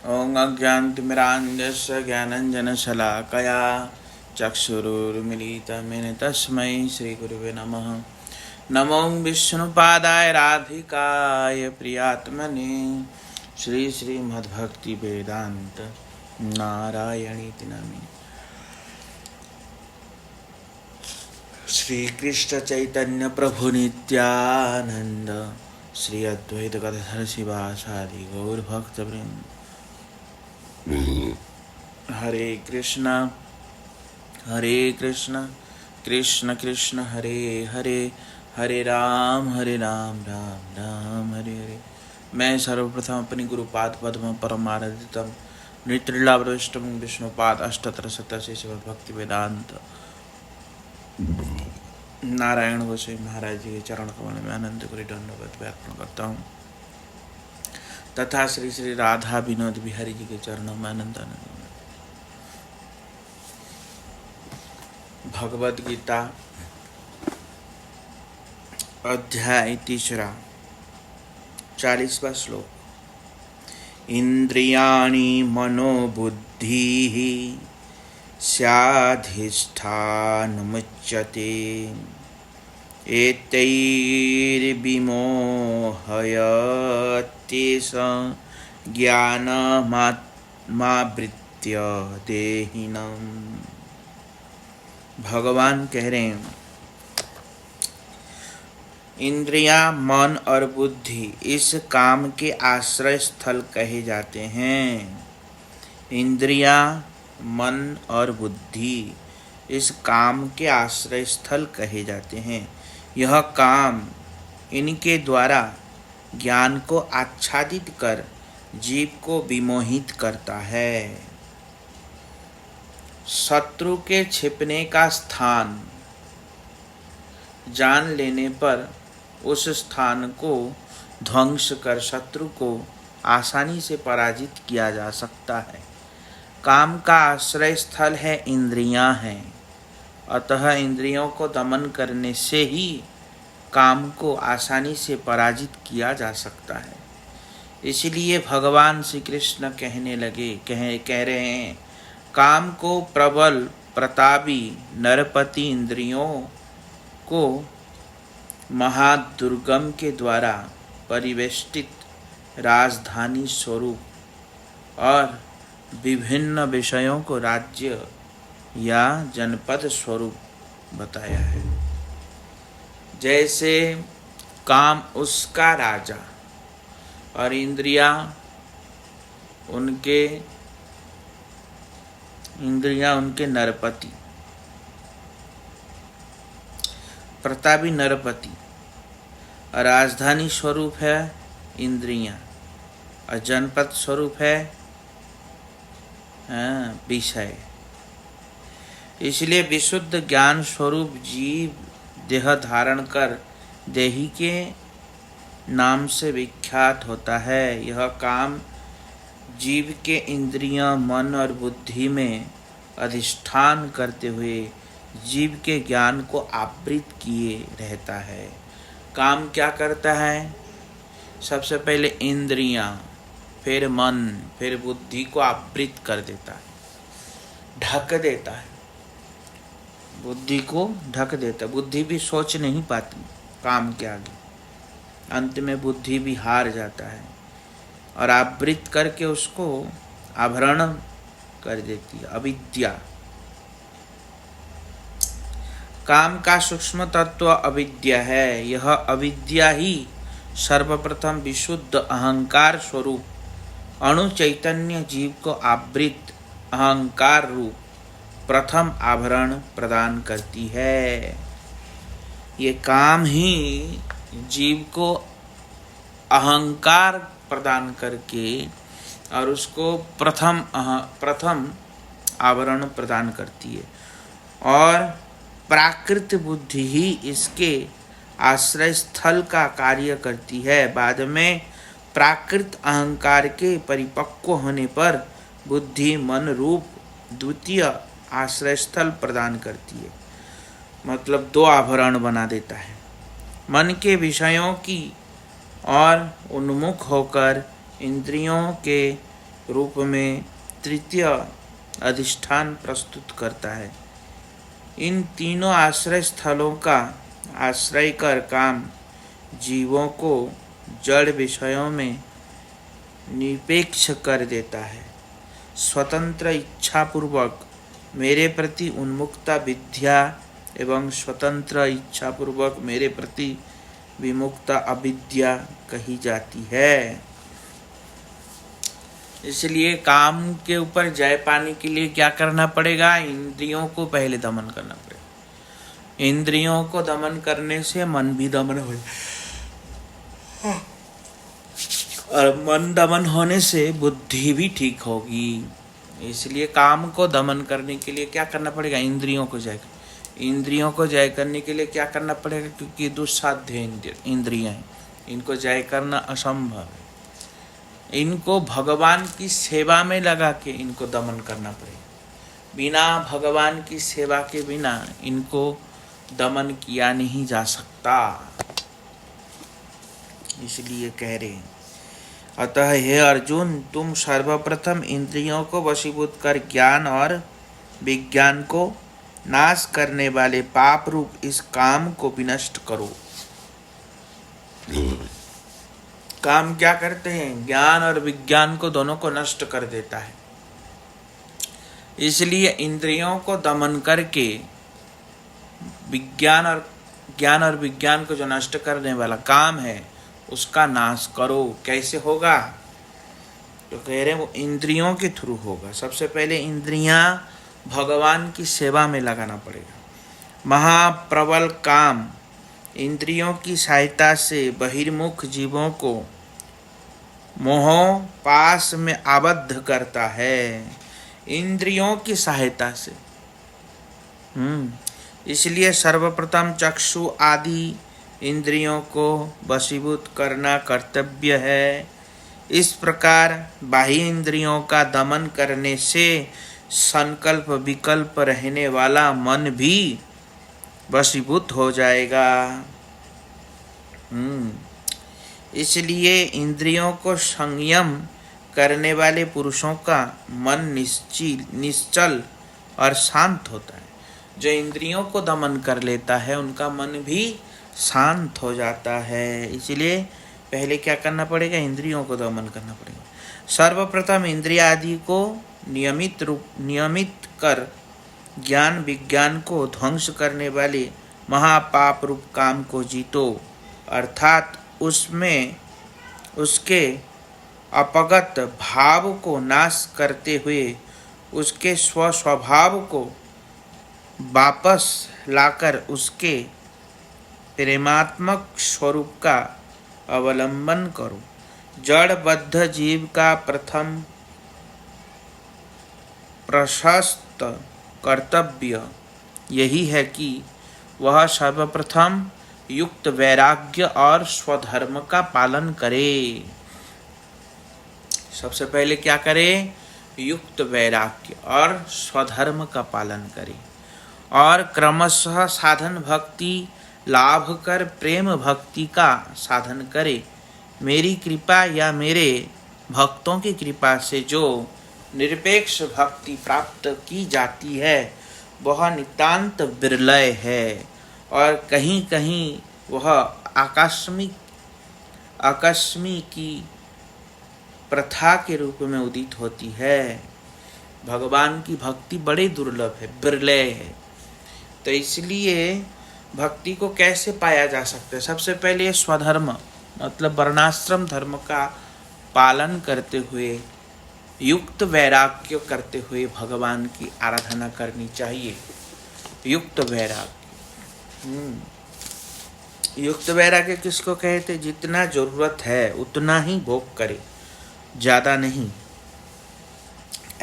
ॐ अज्ञानतिमिरान्धस्य ज्ञानञ्जनशलाकया चक्षुरुन्मीलितं येन तस्मै श्रीगुरुवे नमः। नमो विष्णुपादाय राधिकाय प्रियात्मने श्रीमद्भक्तिवेदान्त नारायणीति नमामि। श्रीकृष्ण चैतन्य प्रभु नित्यानंद श्री अद्वैत गदाधर शिवासादि गौर भक्तवृंद। हरे कृष्ण कृष्ण कृष्ण हरे हरे, हरे राम राम राम हरे हरे। मैं सर्वप्रथम अपनी गुरुपाद पद्म परमानंदितम नित्रिलावृष्टम विष्णुपाद अष्टोत्तर शतशेष भक्ति वेदांत नारायण गोसाई महाराज जी के चरण कमल में अनंत कोटि दंडवत अर्पण करता हूँ तथा श्री श्री राधा विनोद बिहारी जी के चरणों में अनंत भगवद गीता अध्याय 3 40वां श्लोक। इंद्रियाणि मनोबुद्धिः स्याधिष्ठानमुच्यते एतैर्विमोहयत्येषं ज्ञानमावृत्य देहिनम्। भगवान कह रहे हैं, इंद्रियां, मन और बुद्धि इस काम के आश्रय स्थल कहे जाते हैं। इंद्रियां, मन और बुद्धि इस काम के आश्रय स्थल कहे जाते हैं। यह काम इनके द्वारा ज्ञान को आच्छादित कर जीव को विमोहित करता है। शत्रु के छिपने का स्थान जान लेने पर उस स्थान को ध्वंस कर शत्रु को आसानी से पराजित किया जा सकता है। काम का आश्रय स्थल है इंद्रियां हैं, अतः इंद्रियों को दमन करने से ही काम को आसानी से पराजित किया जा सकता है। इसलिए भगवान श्री कृष्ण कह रहे हैं, काम को प्रबल प्रतापी नरपति इंद्रियों को महादुर्गम के द्वारा परिवेष्टित राजधानी स्वरूप और विभिन्न विषयों को राज्य या जनपद स्वरूप बताया है। जैसे काम उसका राजा और इंद्रियां उनके नरपति। प्रतापी नरपति और राजधानी स्वरूप है इंद्रियां और जनपद स्वरूप है विषय। इसलिए विशुद्ध ज्ञान स्वरूप जीव देह धारण कर देही के नाम से विख्यात होता है। यह काम जीव के इंद्रियां, मन और बुद्धि में अधिष्ठान करते हुए जीव के ज्ञान को आवृत किए रहता है। काम क्या करता है? सबसे पहले इंद्रियां, फिर मन, फिर बुद्धि को आवृत कर देता है, ढक देता है। बुद्धि को ढक देता है। बुद्धि भी सोच नहीं पाती काम के आगे, अंत में बुद्धि भी हार जाता है और आवृत करके उसको आवरण कर देती है अविद्या। काम का सूक्ष्म तत्व अविद्या है। यह अविद्या ही सर्वप्रथम विशुद्ध अहंकार स्वरूप अणु चैतन्य जीव को आवृत अहंकार रूप प्रथम आवरण प्रदान करती है। ये काम ही जीव को अहंकार प्रदान करके और उसको प्रथम आवरण प्रदान करती है और प्राकृत बुद्धि ही इसके आश्रय स्थल का कार्य करती है। बाद में प्राकृत अहंकार के परिपक्व होने पर बुद्धि मन रूप द्वितीय आश्रय स्थल प्रदान करती है। मतलब 2 आभरण बना देता है। मन के विषयों की और उन्मुख होकर इंद्रियों के रूप में तृतीय अधिष्ठान प्रस्तुत करता है। इन तीनों आश्रय स्थलों का आश्रय कर काम जीवों को जड़ विषयों में निरपेक्ष कर देता है। स्वतंत्र इच्छापूर्वक मेरे प्रति उन्मुक्ता विद्या एवं स्वतंत्र इच्छापूर्वक मेरे प्रति विमुक्ता अविद्या कही जाती है। इसलिए काम के ऊपर जय पाने के लिए क्या करना पड़ेगा? इंद्रियों को पहले दमन करना पड़ेगा। इंद्रियों को दमन करने से मन भी दमन हो जाए, और मन दमन होने से बुद्धि भी ठीक होगी। इसलिए काम को दमन करने के लिए क्या करना पड़ेगा? इंद्रियों को जय। इंद्रियों को जय करने के लिए क्या करना पड़ेगा? क्योंकि दुस्साध्य इंद्रियां हैं, इनको जय करना असंभव है। इनको भगवान की सेवा में लगा के इनको दमन करना पड़ेगा। बिना भगवान की सेवा के बिना इनको दमन किया नहीं जा सकता। इसलिए कह रहे हैं, अतः हे अर्जुन, तुम सर्वप्रथम इंद्रियों को वशीभूत कर ज्ञान और विज्ञान को नाश करने वाले पाप रूप इस काम को विनष्ट करो। काम क्या करते हैं? ज्ञान और विज्ञान को दोनों को नष्ट कर देता है। इसलिए इंद्रियों को दमन करके ज्ञान और विज्ञान को जो नष्ट करने वाला काम है उसका नाश करो। कैसे होगा? तो कह रहे हैं वो इंद्रियों के थ्रू होगा। सबसे पहले इंद्रियां भगवान की सेवा में लगाना पड़ेगा। महाप्रबल काम इंद्रियों की सहायता से बहिर्मुख जीवों को मोह पास में आबद्ध करता है। इंद्रियों की सहायता से। इसलिए सर्वप्रथम चक्षु आदि इंद्रियों को वशीभूत करना कर्तव्य है। इस प्रकार बाह्य इंद्रियों का दमन करने से संकल्प विकल्प रहने वाला मन भी वशीभूत हो जाएगा। इसलिए इंद्रियों को संयम करने वाले पुरुषों का मन निश्चल और शांत होता है। जो इंद्रियों को दमन कर लेता है उनका मन भी शांत हो जाता है। इसलिए पहले क्या करना पड़ेगा? इंद्रियों को दमन करना पड़ेगा। सर्वप्रथम इंद्रिय आदि को नियमित कर ज्ञान विज्ञान को ध्वंस करने वाले महापाप रूप काम को जीतो, अर्थात उसमें उसके अपगत भाव को नाश करते हुए उसके स्वभाव को वापस लाकर उसके प्रेमात्मक स्वरूप का अवलंबन करो। जड़बद्ध जीव का प्रथम प्रशस्त कर्तव्य यही है कि वह सर्वप्रथम युक्त वैराग्य और स्वधर्म का पालन करे। सबसे पहले क्या करे? युक्त वैराग्य और स्वधर्म का पालन करे, और क्रमशः साधन भक्ति लाभ कर प्रेम भक्ति का साधन करे। मेरी कृपा या मेरे भक्तों की कृपा से जो निरपेक्ष भक्ति प्राप्त की जाती है वह नितांत विरलय है, और कहीं कहीं वह आकस्मिकी प्रथा के रूप में उदित होती है। भगवान की भक्ति बड़ी दुर्लभ है, विरलय है। तो इसलिए भक्ति को कैसे पाया जा सकता है? सबसे पहले स्वधर्म मतलब वर्णाश्रम धर्म का पालन करते हुए, युक्त वैराग्य करते हुए भगवान की आराधना करनी चाहिए। युक्त वैराग्य, युक्त वैराग्य किसको कहते? जितना जरूरत है उतना ही भोग करे, ज्यादा नहीं।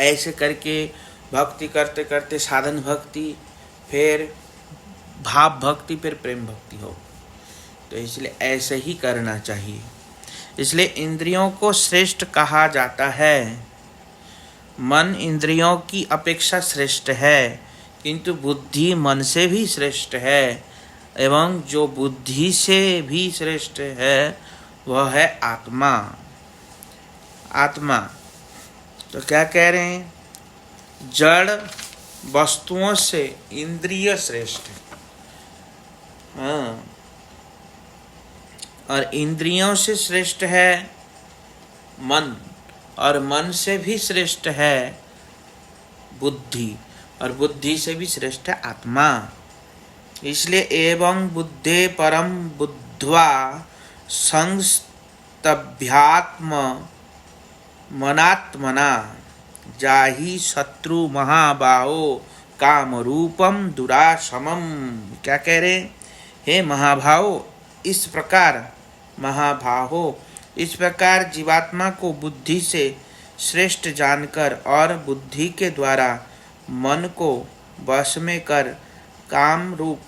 ऐसे करके भक्ति करते करते साधन भक्ति, फिर भाव भक्ति, फिर प्रेम भक्ति हो। तो इसलिए ऐसे ही करना चाहिए। इसलिए इंद्रियों को श्रेष्ठ कहा जाता है। मन इंद्रियों की अपेक्षा श्रेष्ठ है, किंतु बुद्धि मन से भी श्रेष्ठ है, एवं जो बुद्धि से भी श्रेष्ठ है वह है आत्मा। आत्मा तो क्या कह रहे हैं, जड़ वस्तुओं से इंद्रिय श्रेष्ठ है। हाँ, और इंद्रियों से श्रेष्ठ है मन, और मन से भी श्रेष्ठ है बुद्धि, और बुद्धि से भी श्रेष्ठ है आत्मा। इसलिए एवं बुद्धे परम बुद्ध्वा संस्तभ्यात्म मनात्मना जाहि शत्रु महाबाहो काम रूपम दुराशमम। क्या कह रहे, हे महाभावो, इस प्रकार महाभाहो, इस प्रकार जीवात्मा को बुद्धि से श्रेष्ठ जानकर और बुद्धि के द्वारा मन को वश में कर काम रूप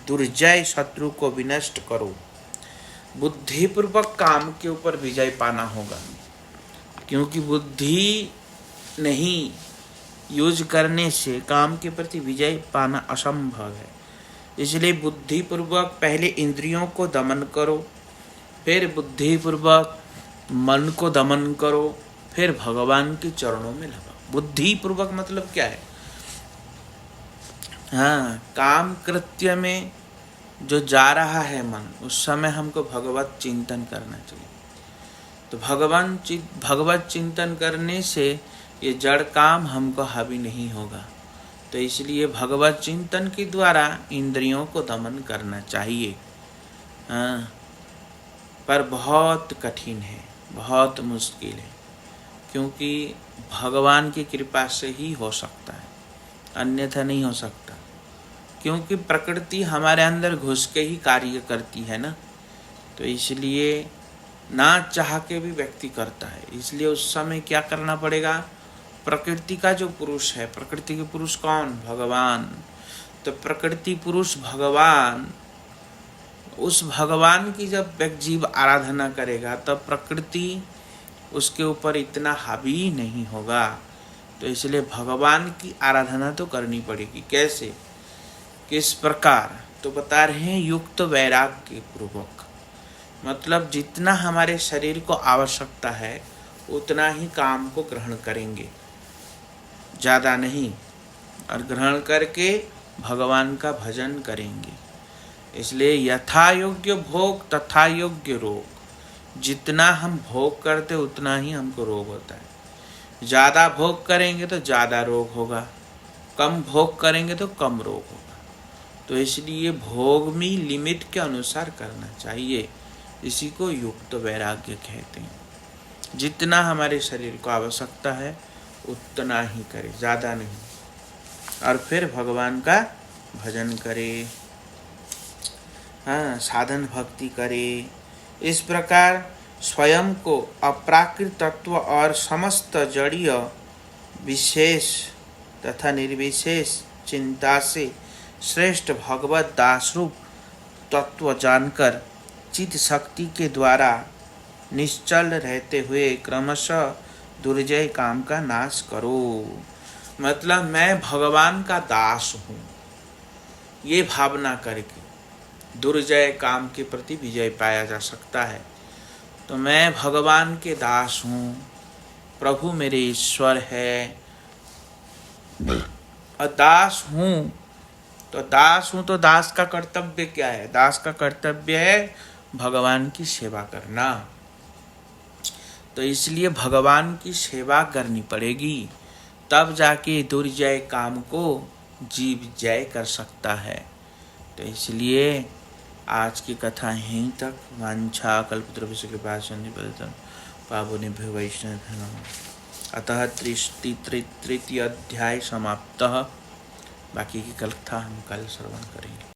दुर्जय शत्रु को विनष्ट करो। बुद्धिपूर्वक काम के ऊपर विजय पाना होगा, क्योंकि बुद्धि नहीं यूज करने से काम के प्रति विजय पाना असंभव है। इसलिए बुद्धिपूर्वक पहले इंद्रियों को दमन करो, फिर बुद्धिपूर्वक मन को दमन करो, फिर भगवान के चरणों में लगाओ। बुद्धिपूर्वक मतलब क्या है, हाँ, काम कृत्य में जो जा रहा है मन, उस समय हमको भगवत चिंतन करना चाहिए। तो भगवत चिंतन करने से ये जड़ काम हमको हावी नहीं होगा। तो इसलिए भगवत चिंतन के द्वारा इंद्रियों को दमन करना चाहिए। हाँ, पर बहुत कठिन है, बहुत मुश्किल है, क्योंकि भगवान की कृपा से ही हो सकता है, अन्यथा नहीं हो सकता। क्योंकि प्रकृति हमारे अंदर घुस के ही कार्य करती है ना, तो इसलिए ना चाह के भी व्यक्ति करता है। इसलिए उस समय क्या करना पड़ेगा, प्रकृति का जो पुरुष है, प्रकृति के पुरुष कौन, भगवान। तो प्रकृति पुरुष भगवान, उस भगवान की जब जीव आराधना करेगा तब प्रकृति उसके ऊपर इतना हावी नहीं होगा। तो इसलिए भगवान की आराधना तो करनी पड़ेगी। कैसे, किस प्रकार, तो बता रहे हैं युक्त वैराग्य पूर्वक। मतलब जितना हमारे शरीर को आवश्यकता है उतना ही काम को ग्रहण करेंगे, ज़्यादा नहीं, और ग्रहण करके भगवान का भजन करेंगे। इसलिए यथा योग्य भोग तथा योग्य रोग। जितना हम भोग करते उतना ही हमको रोग होता है। ज़्यादा भोग करेंगे तो ज़्यादा रोग होगा, कम भोग करेंगे तो कम रोग होगा। तो इसलिए भोग में लिमिट के अनुसार करना चाहिए। इसी को युक्त वैराग्य कहते हैं। जितना हमारे शरीर को आवश्यकता है उतना ही करे, ज़्यादा नहीं, और फिर भगवान का भजन करे, हाँ, साधन भक्ति करे। इस प्रकार स्वयं को अप्राकृत तत्व और समस्त जड़ीय विशेष तथा निर्विशेष चिंता से श्रेष्ठ भगवत दासरूप तत्व जानकर चित्त शक्ति के द्वारा निश्चल रहते हुए क्रमशः दुर्जय काम का नाश करो। मतलब मैं भगवान का दास हूँ, ये भावना करके दुर्जय काम के प्रति विजय पाया जा सकता है। तो मैं भगवान के दास हूँ, प्रभु मेरे ईश्वर है, और दास हूँ तो दास का कर्तव्य क्या है, दास का कर्तव्य है भगवान की सेवा करना। तो इसलिए भगवान की सेवा करनी पड़ेगी, तब जाके दुर्जय काम को जीव जय कर सकता है। तो इसलिए आज की कथा यहीं तक। वांछा कल्पतरुभ्यश्च कृपा सिन्धुभ्यो पावनेभ्यो वैष्णवेभ्यो नमः। अतः तृतीय अध्याय समाप्तः। बाकी की कथा हम कल श्रवण करेंगे।